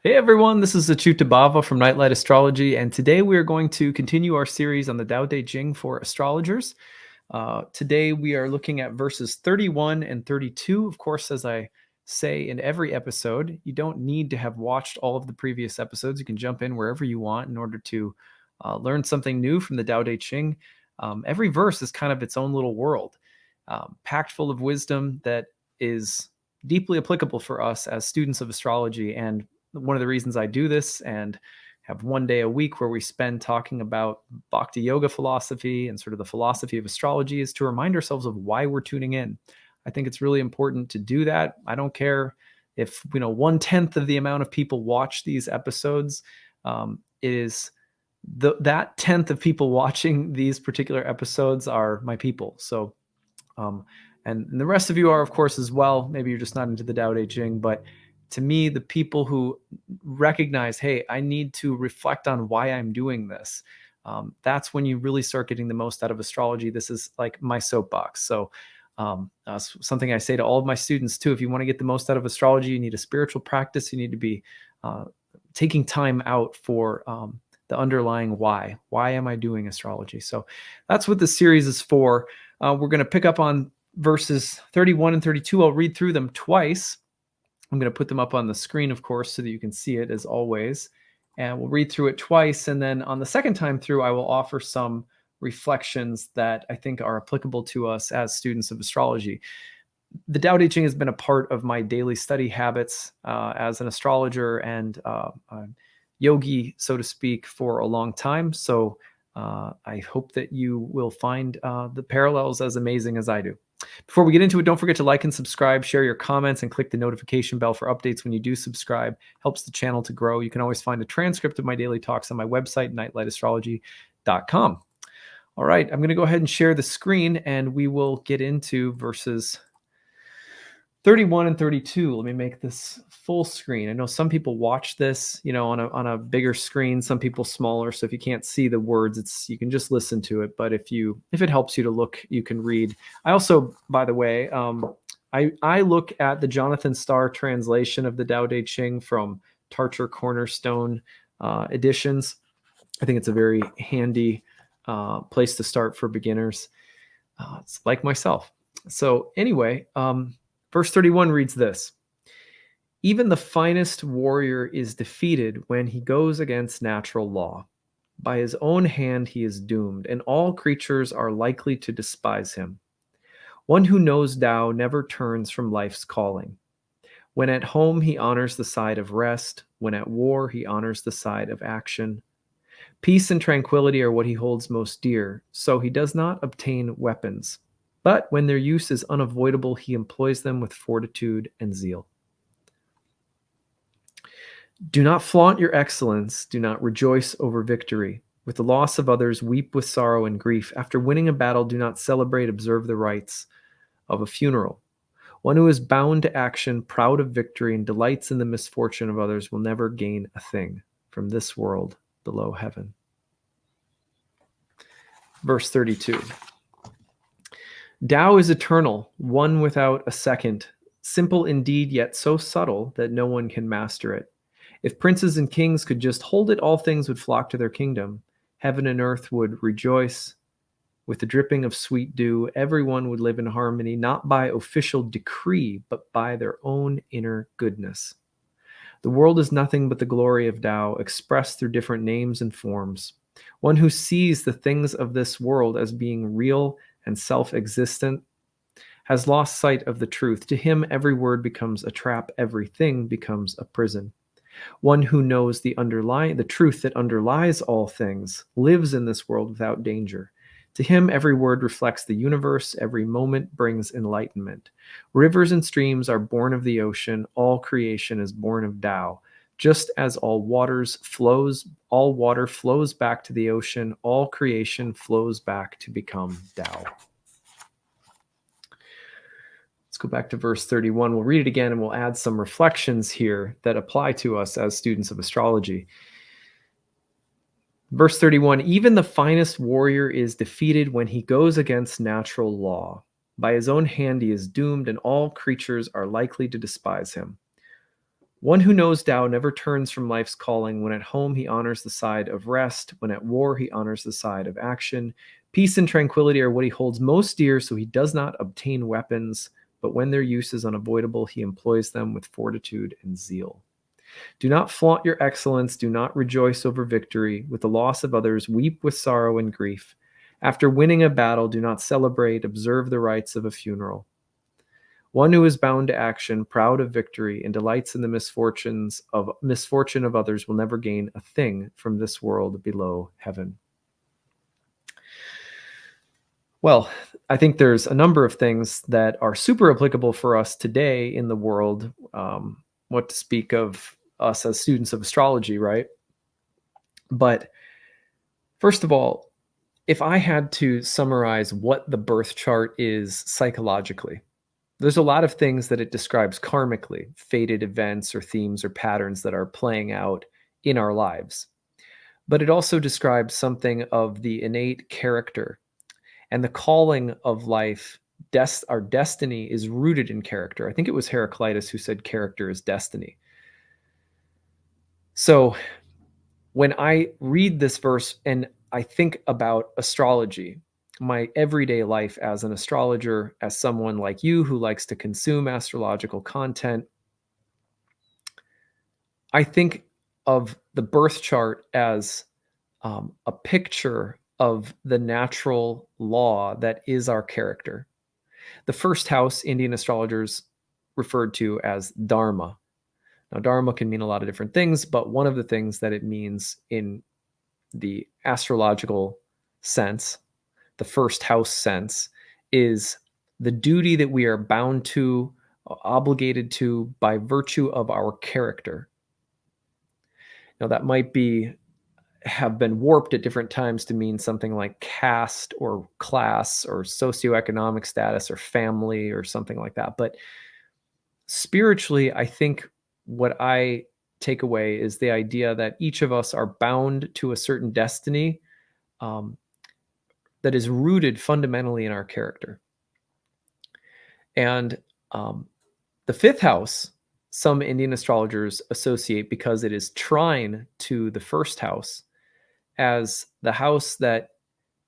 Hey everyone, this is acyuta-bhava from Nightlight Astrology, and today we are going to continue our series on the Tao Te Ching for astrologers. Today we are looking at verses 31 and 32. Of course, as I say in every episode, you don't need to have watched all of the previous episodes. You can jump in wherever you want in order to learn something new from the Tao Te Ching. Every verse is kind of its own little world, packed full of wisdom that is deeply applicable for us as students of astrology. And one of the reasons I do this and have one day a week where we spend talking about bhakti yoga philosophy and sort of the philosophy of astrology is to remind ourselves of why we're tuning in. I think it's really important to do that. I don't care if 1/10 of the amount of people watch these episodes. It is that tenth of people watching these particular episodes are my people. So and the rest of you are, of course, as well. Maybe you're just not into the Tao Te Ching, but to me, the people who recognize, hey, I need to reflect on why I'm doing this, that's when you really start getting the most out of astrology. This is like my soapbox. So something I say to all of my students too, if you want to get the most out of astrology, you need a spiritual practice. You need to be taking time out for the underlying why. Why am I doing astrology? So that's what this series is for. We're going to pick up on verses 31 and 32. I'll read through them twice. I'm going to put them up on the screen, of course, so that you can see it as always. And we'll read through it twice. And then on the second time through, I will offer some reflections that I think are applicable to us as students of astrology. The Tao Te Ching has been a part of my daily study habits as an astrologer and a yogi, so to speak, for a long time. So I hope that you will find the parallels as amazing as I do. Before we get into it, don't forget to like and subscribe, share your comments, and click the notification bell for updates when you do subscribe. Helps the channel to grow. You can always find a transcript of my daily talks on my website, nightlightastrology.com. All right, I'm going to go ahead and share the screen, and we will get into verses 31 and 32. Let me make this full screen. I know some people watch this, on a bigger screen, some people smaller. So if you can't see the words, you can just listen to it. But if it helps you to look, you can read. I also, by the way, I look at the Jonathan Starr translation of the Tao Te Ching from Tarcher Cornerstone editions. I think it's a very handy place to start for beginners. It's like myself. So anyway, verse 31 reads this: even the finest warrior is defeated when he goes against natural law. By his own hand he is doomed, and all creatures are likely to despise him. One who knows Tao never turns from life's calling. When at home he honors the side of rest. When at war he honors the side of action. Peace and tranquility are what he holds most dear, so he does not obtain weapons. But when their use is unavoidable, he employs them with fortitude and zeal. Do not flaunt your excellence. Do not rejoice over victory. With the loss of others, weep with sorrow and grief. After winning a battle, do not celebrate, observe the rites of a funeral. One who is bound to action, proud of victory, and delights in the misfortune of others will never gain a thing from this world below heaven. Verse 32. Tao is eternal, one without a second, simple indeed, yet so subtle that no one can master it. If princes and kings could just hold it, all things would flock to their kingdom. Heaven and earth would rejoice. With the dripping of sweet dew, everyone would live in harmony, not by official decree, but by their own inner goodness. The world is nothing but the glory of Tao, expressed through different names and forms. One who sees the things of this world as being real and self-existent has lost sight of the truth. To him, every word becomes a trap, everything becomes a prison. One who knows the truth that underlies all things lives in this world without danger. To him, every word reflects the universe, every moment brings enlightenment. Rivers and streams are born of the ocean, all creation is born of Tao. Just as all water flows back to the ocean, all creation flows back to become Tao. Let's go back to verse 31. We'll read it again and we'll add some reflections here that apply to us as students of astrology. Verse 31, even the finest warrior is defeated when he goes against natural law. By his own hand he is doomed, and all creatures are likely to despise him. One who knows Tao never turns from life's calling. When at home, he honors the side of rest. When at war, he honors the side of action. Peace and tranquility are what he holds most dear, so he does not obtain weapons. But when their use is unavoidable, he employs them with fortitude and zeal. Do not flaunt your excellence. Do not rejoice over victory. With the loss of others, weep with sorrow and grief. After winning a battle, do not celebrate. Observe the rites of a funeral. One who is bound to action, proud of victory, and delights in the misfortune of others will never gain a thing from this world below heaven. Well, I think there's a number of things that are super applicable for us today in the world. What to speak of us as students of astrology, right? But first of all, if I had to summarize what the birth chart is psychologically, there's a lot of things that it describes karmically, fated events or themes or patterns that are playing out in our lives. But it also describes something of the innate character and the calling of life. Our destiny is rooted in character. I think it was Heraclitus who said character is destiny. So when I read this verse and I think about astrology, my everyday life as an astrologer, as someone like you who likes to consume astrological content, I think of the birth chart as a picture of the natural law that is our character. The first house Indian astrologers referred to as Dharma. Now, Dharma can mean a lot of different things, but one of the things that it means in the astrological sense, the first house sense, is the duty that we are bound to, obligated to by virtue of our character. Now, that might have been warped at different times to mean something like caste or class or socioeconomic status or family or something like that. But spiritually, I think what I take away is the idea that each of us are bound to a certain destiny that is rooted fundamentally in our character. And the fifth house, some Indian astrologers associate, because it is trine to the first house, as the house that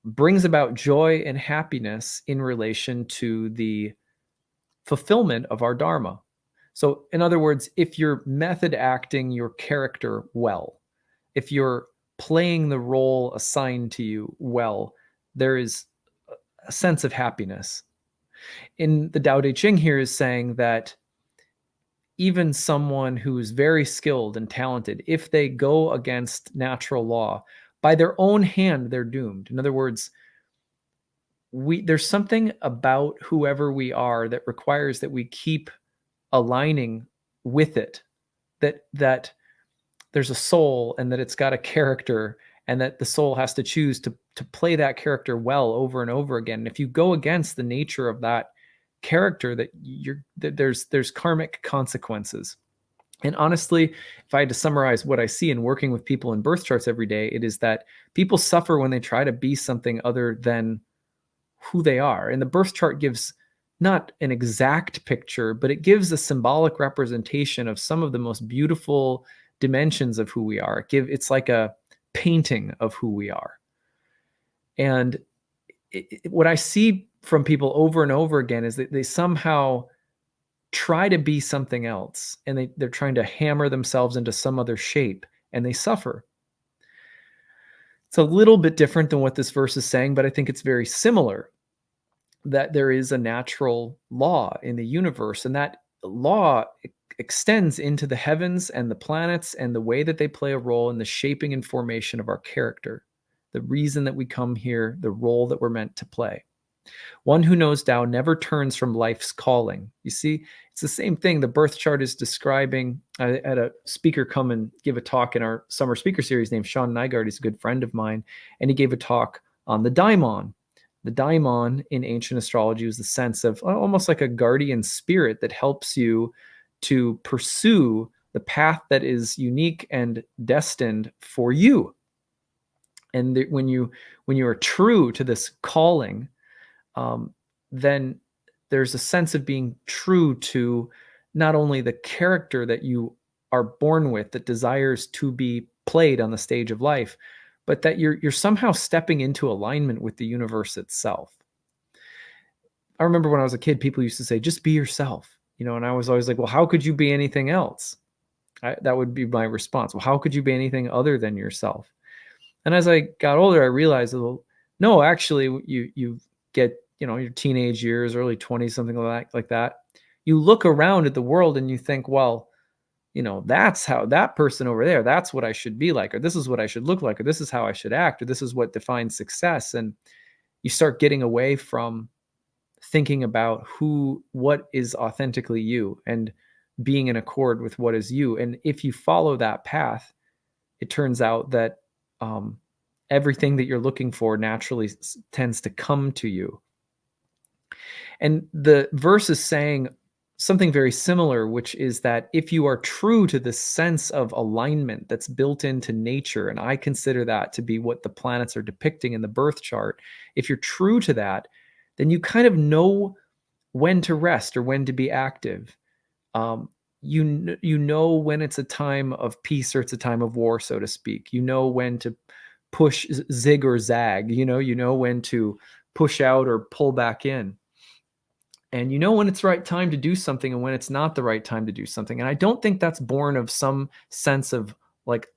brings about joy and happiness in relation to the fulfillment of our dharma. So, in other words, if you're method acting your character well, if you're playing the role assigned to you well, there is a sense of happiness. In the Tao Te Ching here is saying that even someone who's very skilled and talented, if they go against natural law, by their own hand, they're doomed. In other words, there's something about whoever we are that requires that we keep aligning with it, that there's a soul and that it's got a character, and that the soul has to choose to play that character well over and over again. And if you go against the nature of that character, there's karmic consequences. And honestly, if I had to summarize what I see in working with people in birth charts every day, it is that people suffer when they try to be something other than who they are. And the birth chart gives not an exact picture, but it gives a symbolic representation of some of the most beautiful dimensions of who we are. It's like a painting of who we are. And what I see from people over and over again is that they somehow try to be something else, and they're trying to hammer themselves into some other shape, and they suffer. It's a little bit different than what this verse is saying, but I think it's very similar, that there is a natural law in the universe, and that law extends into the heavens and the planets and the way that they play a role in the shaping and formation of our character, the reason that we come here, the role that we're meant to play. One who knows Tao never turns from life's calling. You see, it's the same thing the birth chart is describing. I had a speaker come and give a talk in our summer speaker series named Sean Nygaard. He's a good friend of mine. And he gave a talk on the daimon. The daimon in ancient astrology was the sense of almost like a guardian spirit that helps you to pursue the path that is unique and destined for you. And when you are true to this calling, then there's a sense of being true to not only the character that you are born with that desires to be played on the stage of life, but that you're somehow stepping into alignment with the universe itself. I remember when I was a kid, people used to say, just be yourself, and I was always like, well, how could you be anything else? That would be my response. Well, how could you be anything other than yourself? And as I got older, I realized, well, no, actually, you get, your teenage years, early 20s, something like that. You look around at the world and you think, well, that's how that person over there, that's what I should be like, or this is what I should look like, or this is how I should act, or this is what defines success. And you start getting away from thinking about what is authentically you and being in accord with what is you. And if you follow that path, it turns out that um, everything that you're looking for naturally tends to come to you. And the verse is saying something very similar, which is that if you are true to the sense of alignment that's built into nature, and I consider that to be what the planets are depicting in the birth chart, if you're true to that, then you kind of know when to rest or when to be active. You know when it's a time of peace or it's a time of war, so to speak. You know when to push, zig or zag. You know when to push out or pull back in. And you know when it's the right time to do something and when it's not the right time to do something. And I don't think that's born of some sense of like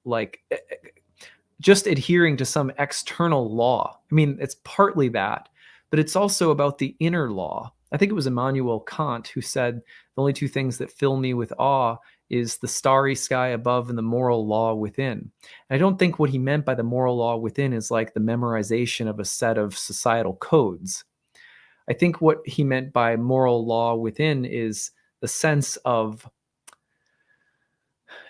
just adhering to some external law. I mean, it's partly that, but it's also about the inner law. I think it was Immanuel Kant who said the only two things that fill me with awe is the starry sky above and the moral law within. And I don't think what he meant by the moral law within is like the memorization of a set of societal codes. I think what he meant by moral law within is the sense of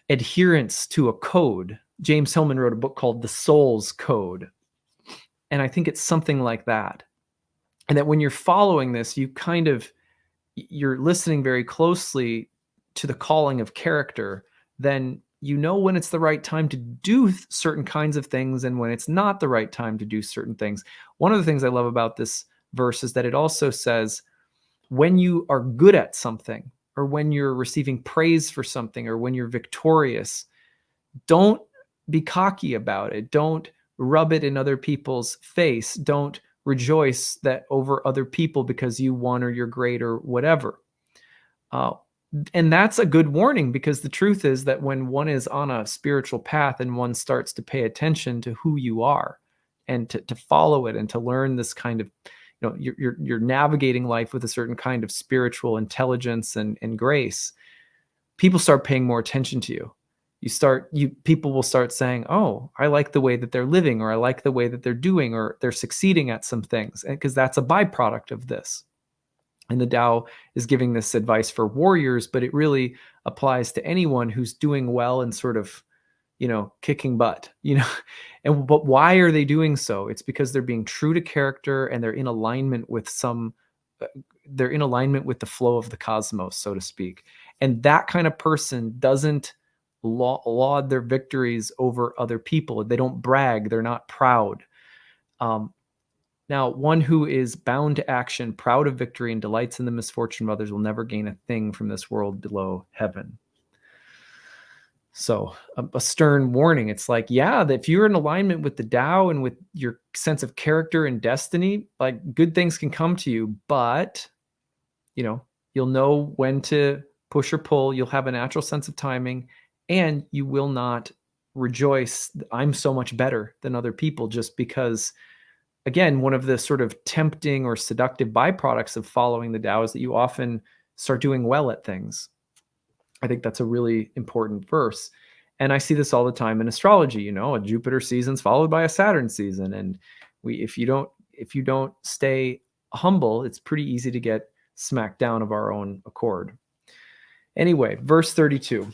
adherence to a code. James Hillman wrote a book called The Soul's Code. And I think it's something like that. And that when you're following this, you're listening very closely to the calling of character, then you know when it's the right time to do certain kinds of things and when it's not the right time to do certain things. One of the things I love about this verse is that it also says when you are good at something or when you're receiving praise for something or when you're victorious, don't be cocky about it. Don't rub it in other people's face. Don't rejoice that over other people because you won or you're great or whatever. And that's a good warning, because the truth is that when one is on a spiritual path and one starts to pay attention to who you are and to follow it and to learn this kind of, you're navigating life with a certain kind of spiritual intelligence and grace, people start paying more attention to you. People will start saying, oh, I like the way that they're living, or I like the way that they're doing, or they're succeeding at some things, because that's a byproduct of this. And the Tao is giving this advice for warriors, but it really applies to anyone who's doing well and sort of, kicking butt, but why are they doing so? It's because they're being true to character and they're in alignment with the flow of the cosmos, so to speak. And that kind of person doesn't laud their victories over other people. They don't brag. They're not proud. Now, one who is bound to action, proud of victory, and delights in the misfortune of others will never gain a thing from this world below heaven. So a stern warning. It's like, yeah, that if you're in alignment with the Tao and with your sense of character and destiny, like good things can come to you, but you'll know when to push or pull. You'll have a natural sense of timing, and you will not rejoice, I'm so much better than other people, just because, again, one of the sort of tempting or seductive byproducts of following the Tao is that you often start doing well at things. I think that's a really important verse. And I see this all the time in astrology, a Jupiter season's followed by a Saturn season. And if you don't stay humble, it's pretty easy to get smacked down of our own accord. Anyway, verse 32.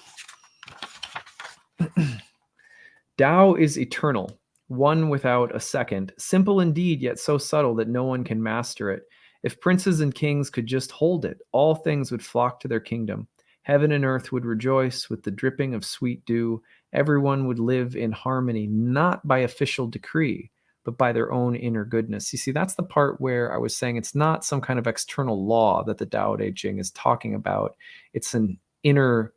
Tao is eternal, one without a second, simple indeed, yet so subtle that no one can master it. If princes and kings could just hold it, all things would flock to their kingdom. Heaven and earth would rejoice with the dripping of sweet dew, everyone would live in harmony, not by official decree, but by their own inner goodness. You see, that's the part where I was saying it's not some kind of external law that the Tao Te Ching is talking about. It's an inner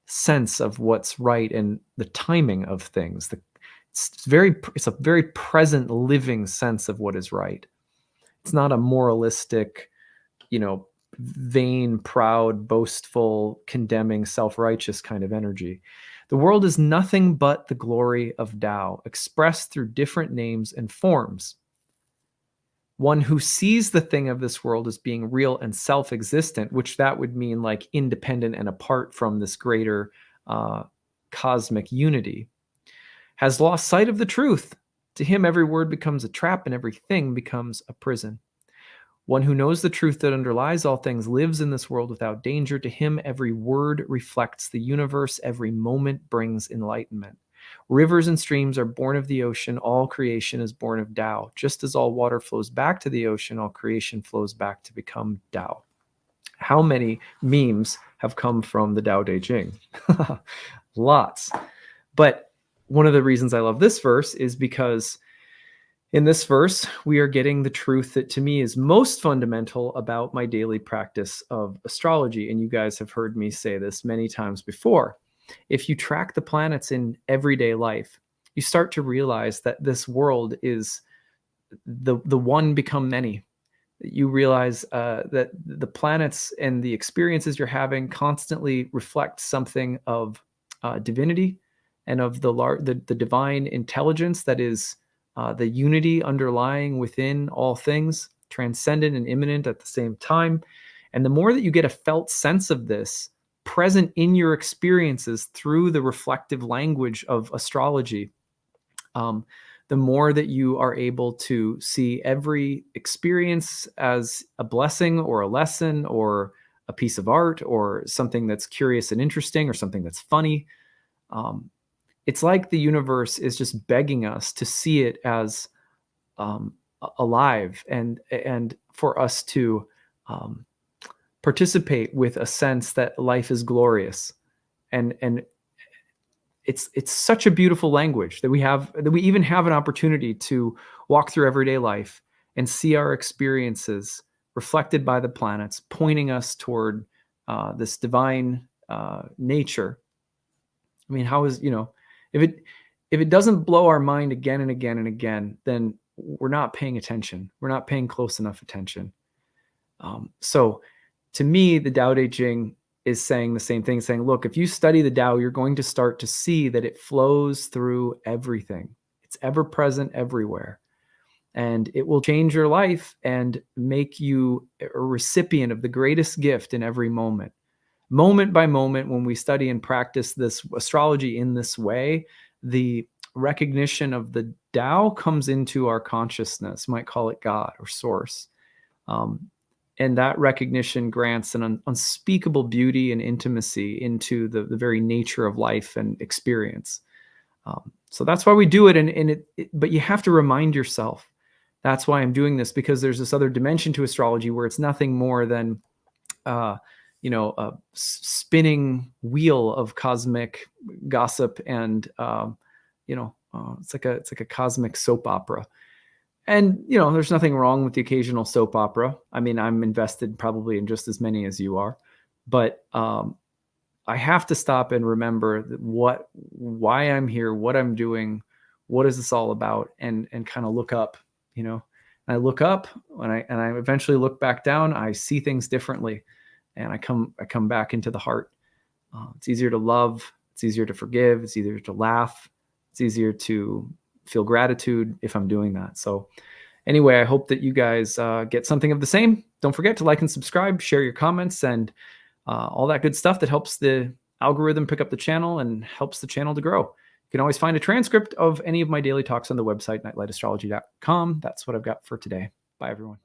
sense of what's right and the timing of things. It's a very present, living sense of what is right. It's not a moralistic, vain, proud, boastful, condemning, self-righteous kind of energy. The world is nothing but the glory of Tao, expressed through different names and forms. One who sees the thing of this world as being real and self-existent, which that would mean like independent and apart from this greater cosmic unity, has lost sight of the truth. To him, every word becomes a trap and everything becomes a prison. One who knows the truth that underlies all things lives in this world without danger. To him, every word reflects the universe. Every moment brings enlightenment. Rivers and streams are born of the ocean. All creation is born of Tao. Just as all water flows back to the ocean, all creation flows back to become Tao. How many memes have come from the Tao Te Ching? Lots. But one of the reasons I love this verse is because in this verse, we are getting the truth that to me is most fundamental about my daily practice of astrology. And you guys have heard me say this many times before. If you track the planets in everyday life, you start to realize that this world is the one become many. You realize that the planets and the experiences you're having constantly reflect something of divinity and of the divine intelligence that is the unity underlying within all things, transcendent and immanent at the same time. And the more that you get a felt sense of this present in your experiences through the reflective language of astrology, the more that you are able to see every experience as a blessing or a lesson or a piece of art or something that's curious and interesting or something that's funny. It's like the universe is just begging us to see it as alive and for us to participate with a sense that life is glorious. And it's such a beautiful language that we even have an opportunity to walk through everyday life and see our experiences reflected by the planets, pointing us toward this divine nature. I mean, how is, if it doesn't blow our mind again and again and again, then we're not paying attention. We're not paying close enough attention. So to me, the Tao Te Ching is saying the same thing, saying, look, if you study the Tao, you're going to start to see that it flows through everything. It's ever present everywhere. And it will change your life and make you a recipient of the greatest gift in every moment. Moment by moment, when we study and practice this astrology in this way, the recognition of the Tao comes into our consciousness. You might call it God or source. And that recognition grants an unspeakable beauty and intimacy into the very nature of life and experience. So that's why we do it. But you have to remind yourself, that's why I'm doing this, because there's this other dimension to astrology where it's nothing more than a spinning wheel of cosmic gossip and it's like a cosmic soap opera. And there's nothing wrong with the occasional soap opera. I mean, I'm invested probably in just as many as you are, but I have to stop and remember why I'm here, what I'm doing, what is this all about, and kind of look up. And I look up, and I eventually look back down. I see things differently. And I come back into the heart. It's easier to love. It's easier to forgive. It's easier to laugh. It's easier to feel gratitude if I'm doing that. So anyway, I hope that you guys get something of the same. Don't forget to like and subscribe, share your comments, and all that good stuff that helps the algorithm pick up the channel and helps the channel to grow. You can always find a transcript of any of my daily talks on the website, nightlightastrology.com. That's what I've got for today. Bye, everyone.